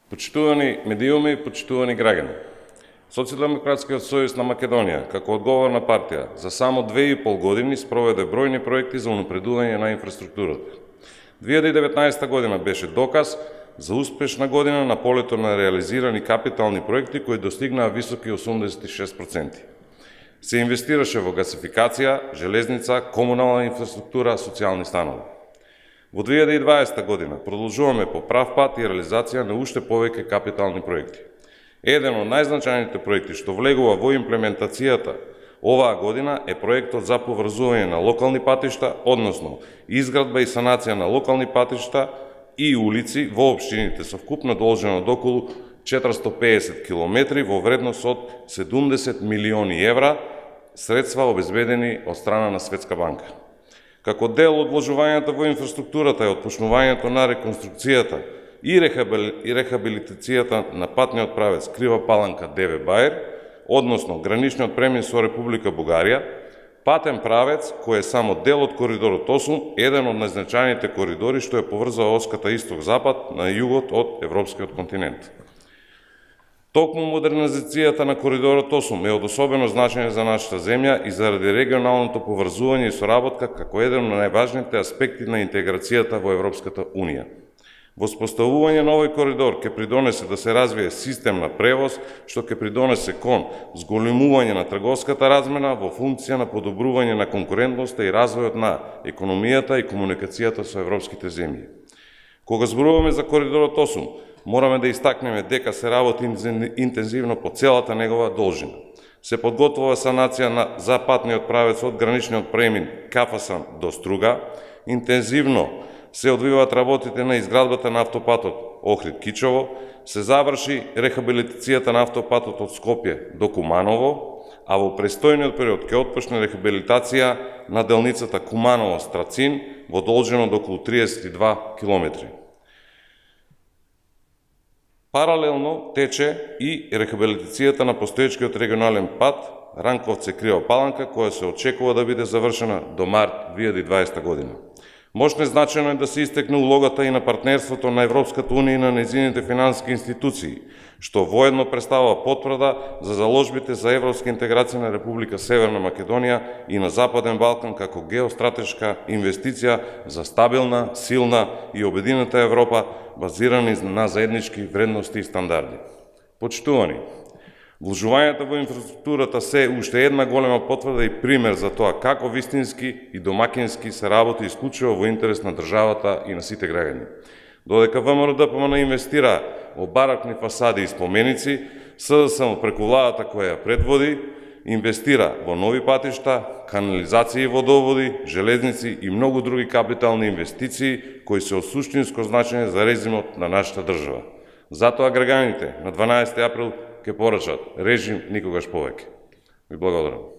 Почитувани медиуми, почитувани граѓани, Социјалдемократскиот сојуз на Македонија, како одговорна партија, за само 2,5 години спроведе бројни проекти за унапредување на инфраструктурата. 2019 година беше доказ за успешна година на полето на реализирани капитални проекти кои достигнаа високи 86%. Се инвестираше во гасификација, железница, комунална инфраструктура, социјални станови. Во 2020 година продолжуваме по прав пат и реализација на уште повеќе капитални проекти. Еден од најзначајните проекти што влегува во имплементацијата оваа година е проектот за поврзување на локални патишта, односно изградба и санација на локални патишта и улици во општините со вкупна должина од околу 450 км во вредност од 70 милиони евра, средства обезбедени од страна на Светска банка. Како дел од вложувањето во инфраструктурата и отпочнувањето на реконструкцијата и рехабилитацијата на патниот правец Крива Паланка-Деве Бајер, односно граничниот премин со Република Бугарија, патен правец кој е само дел од коридорот 8, еден од најзначајните коридори што ја поврзува оската исток-запад на југот од европскиот континент. Токму модернизацијата на коридорот 8 е од особено значење за нашата земја и заради регионалното поврзување и соработка како еден од најважните аспекти на интеграцијата во Европската Унија. Воспоставување на овој коридор ќе придонесе да се развие систем на превоз, што ќе придонесе кон зголемување на трговската размена во функција на подобрување на конкурентноста и развојот на економијата и комуникацијата со европските земји. Кога зборуваме за коридорот 8, мораме да истакнеме дека се работи интензивно по целата негова должина. Се подготвува санација на западниот правец од граничниот премин Кафасан до Струга, интензивно се одвиваат работите на изградбата на автопатот Охрид-Кичево, се заврши рехабилитацијата на автопатот од Скопје до Куманово, а во престојниот период ќе отпочне рехабилитација на делницата Куманово-Страцин во должина од околу 32 км. Паралелно тече и рехабилитацијата на постоечкиот регионален пат Ранковце-Крива Паланка, која се очекува да биде завршена до март 2020 година. Мощно значено е да се истекне улогата и на партнерството на Европската Унија и на нејзините финансиски институции, што воедно представува потврда за заложбите за европска интеграција на Република Северна Македонија и на Западен Балкан како геостратешка инвестиција за стабилна, силна и обединета Европа, базирани на заеднички вредности и стандарди. Почитувани, вложувањето во инфраструктурата се уште една голема потврда и пример за тоа како вистински и домакински се работи исклучиво во интерес на државата и на сите граѓани. Додека ВМРО-ДПМН инвестира во барокни фасади и споменици, СДСМ преку владата која ја предводи, инвестира во нови патишта, канализации и водоводи, железници и многу други капитални инвестиции кои се од суштинско значење за резимот на нашата држава. Затоа граѓаните на 12 април ќе порачат режим никогаш повеќе. Ви благодарам.